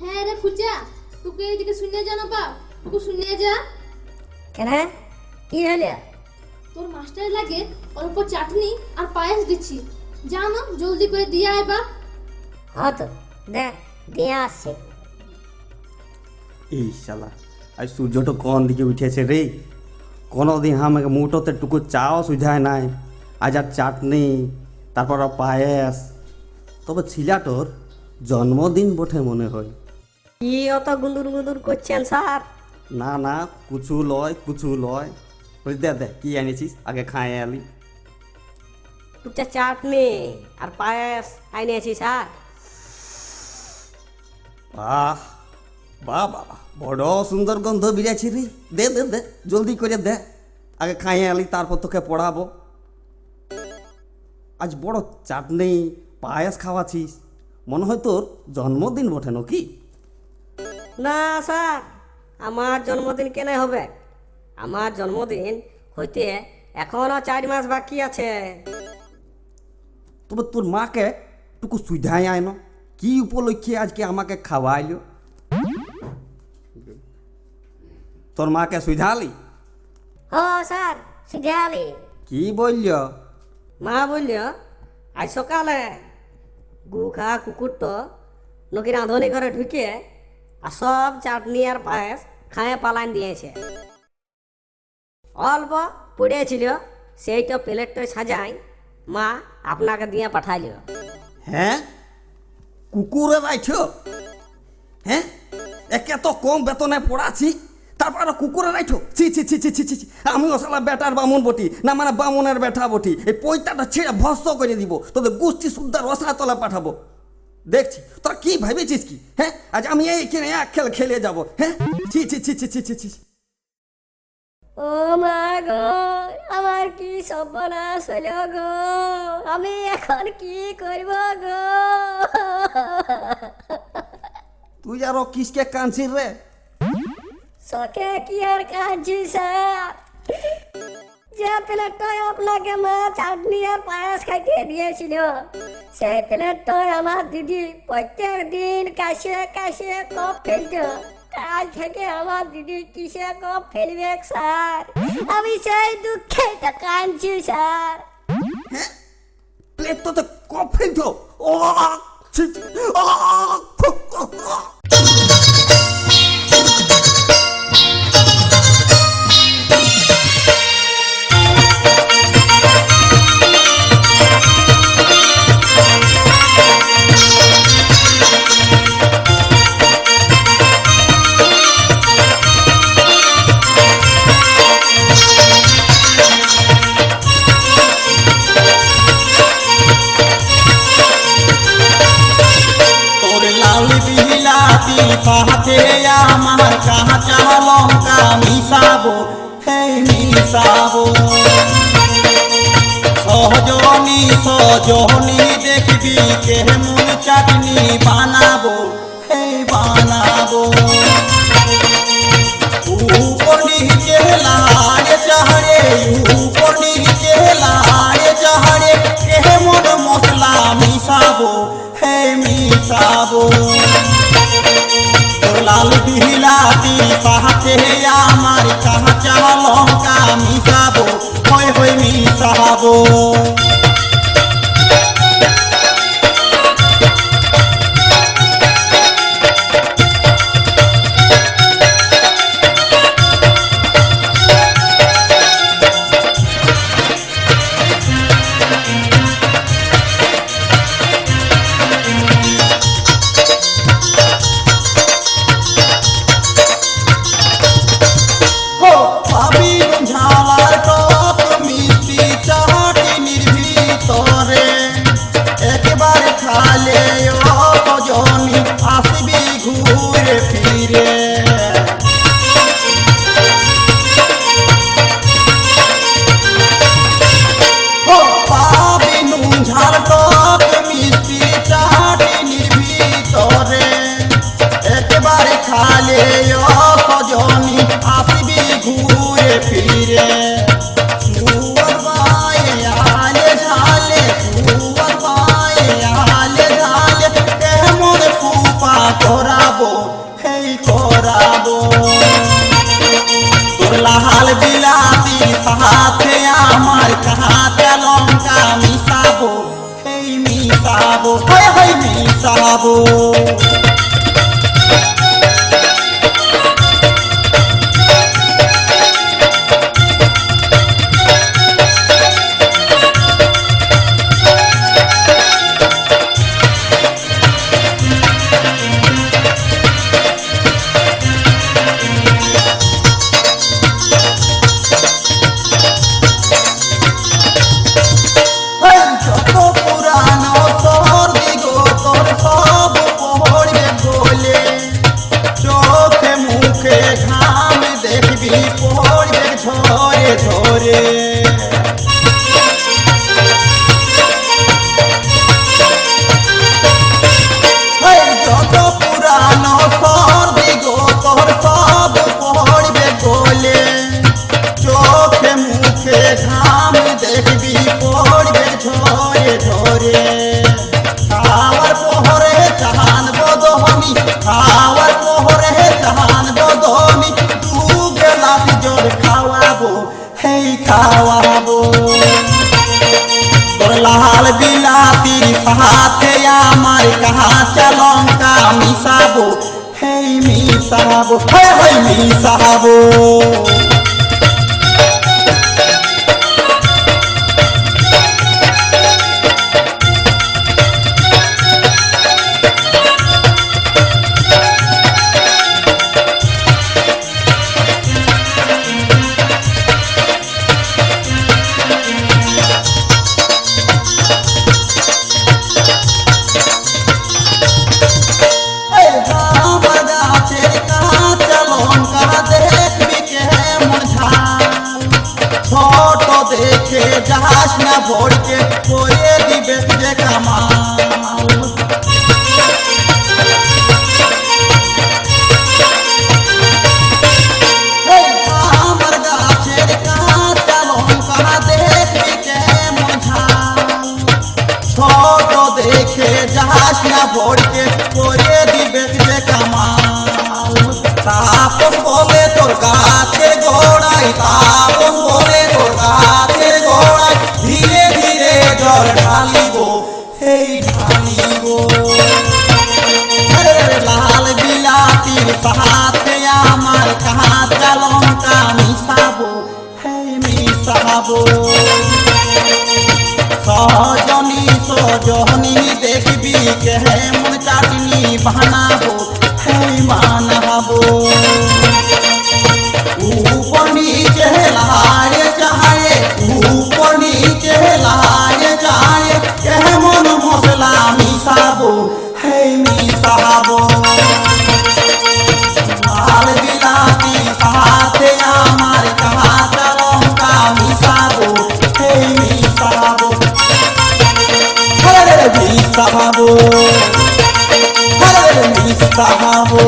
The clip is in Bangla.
হ্যাঁ রে ফুচা, তোকে এইদিকে শুনে যা না বাপ, তোকে শুনে যা। কেন কি হলো? তোর মাস্টার লাগে অল্প চাটনি আর পায়েস দিচ্ছি, জানো জলদি করে দিয়ে আয় বাপ। হ্যাঁ তো দে, দিয়ে আসছে। এই শালা আজ সূর্যটা কোন দিকে উঠেছে রে, কোনোদিন আমাকে মুঠোতে টুকু চাও সুঝায় নাই, আজ আর চাটনি তারপর আর পায়েস। তবে ছিলাটোর জন্মদিন বটে মনে হয়। কি অত গুন্দুর গুন্দুর করছেন স্যার? না না, কুছু লয়। ওই দে দে কি এনেছিস আগে খায় আলি। দুটা চাটনি আর পায়েস আনিয়েছি স্যার। বাহ বাহ বাবা, বড় সুন্দর গন্ধ বিড়েছি রে। দে দে দে জলদি করে দে, আগে খাইয়ে আলি তারপর তোকে পড়াবো। আজ বড় চাটনি পায়েস খাওয়াছিস, মনে হয় তোর জন্মদিন বটে নাকি? না স্যার, আমার জন্মদিন কেন হবে? আমার জন্মদিন হইতে এখনো 4 মাস বাকি আছে। তবে তোর মাকে টুকু সুধাই আয় না, কি উপলক্ষে আজকে আমাকে খাওয়াইলো? তোর মাকে সুধালি? ও স্যার, সিধালি। কি বলল? মা বলল আজ সকালে গুখা কুকুর তো নকি রাঁধুনি ঘরে ঢুকে আর সব চাটনি আর পায়েস খায়ে পালান দিয়েছে। অল্প পড়েছিল, সেইটা প্লেটটা সাজাই মা আপনাকে দিয়ে পাঠাইল। হ্যাঁ, কুকুরে রাইছ? হ্যাঁ, একে তো কম বেতনে পড়াছি, তারপর কুকুরে রাইছ? ছি ছি ছি ছি ছি ছি। আমি ওসালা বেটার বামুন বটি না, মানে বামুনের বেটা বটি। এই পৈতাটা ছেড়ে ভস্ত করে দিব, তোদের গোষ্ঠী শুদ্ধার রসা তলা পাঠাবো। দেখছি তোরা কি ভেবেছিস কি? হ্যাঁ, আজ আমি এইখানে এক খেল খেলে যাবো? হ্যাঁ, ছি ছি ছি ছি ছি ছি ছি। ও মা গো, আমার কি সর্বনাশ হইল গো, আমি এখন কি করব গো? তুই আরো কিসকে কাঁদছিস রে? শখে কি আর কাঁদছি স্যার, যে প্লেটটায় আপনাকে মা চাটনি আর পায়েস খাইতে দিয়েছিল, সেই প্লেটটায় আমার দিদি প্রত্যেক দিন কাশে কাশে কপ ফেলত। কাল থেকে আমার দিদি কিসে কপ ফেলবে স্যার, আমি সেই দুঃখে তো কাঁদছি স্যার। হ্যাঁ, প্লেট তো কপ ফেলতো। ও ছি ছি, ও পাহাতে আমার কাঁচা লঙ্কা মিশাবো, এই মিশাবো। সজনি সজনি দেখবি কেমন চাটনি বানাবো, এই বানাবো। উপর নিচে লাড়ে চাড়ে, উপর নিচে লাড়ে চাড়ে কেমন মশলা মিশাবো, এই মিশাবো। লাল বিলাতি পাহাতে আমার কাঁচা লঙ্কা মিশাবো, হই হই মিশাবো। তোরাবো সাথে আমার কাঁচা লঙ্কা মিশাবো, এই মিশাবো, হয় হয় মিশাবো। যত পুরানো তোর দিগো তোর সব পড়বে বলে, চোখে মুখে ঘাম দেখবি পড়বে ঝরে ঝরে। যত পুরানো তোর দিগো তোর সব পড়বে বলে, চোখে মুখে ঘাম দেখবি পড়বে ঝরে ঝরে। খাওয়ার পোহরে চাহান বদহনি, খাওয়ার পোহরে চাহান বদহনি, দু গেলাস জল খাওয়াবো, হেই খাওয়াবো। তোর লাল বিলাতির সাথে আমার কাঁচা লঙ্কা মিশাবো, হেই মিশাবো, হয় হয় মিশাবো। আমার গাছের কাঁচা লঙ্কা দেখবি কেমন ঝাল, ছোট দেখে যাস না ভরকে করে দিবে যে কামাল। আমার গাছের কাঁচা লঙ্কা দেখবি কেমন ঝাল, ছোট দেখে যাস না ভরকে করে দিবে যে কামাল। তাপস বলে তোর গাছের গোড়ায়, তাপস বলে তোর গাছের গোড়ায়, ধীরে ধীরে জল ঢালিব, এই ঢালিব। লাল বিলাতির সাথে আমার কাঁচা লঙ্কা মিশাবো, এই মিশাবো। সজনী সজনী দেখবি কেমন চাটনি বানাবো, হেই বানাবো। উপর নিচে লাড়ে যায়, উপর নিচে লাড়ে যায়, কেমন মশলা মিশাবো, হেই মিশাবো। লাল বিলাতি সাথে আমার কাঁচা লঙ্কা মিশাবো, হেই মিশাবো, মিশাবো, মিশাবো।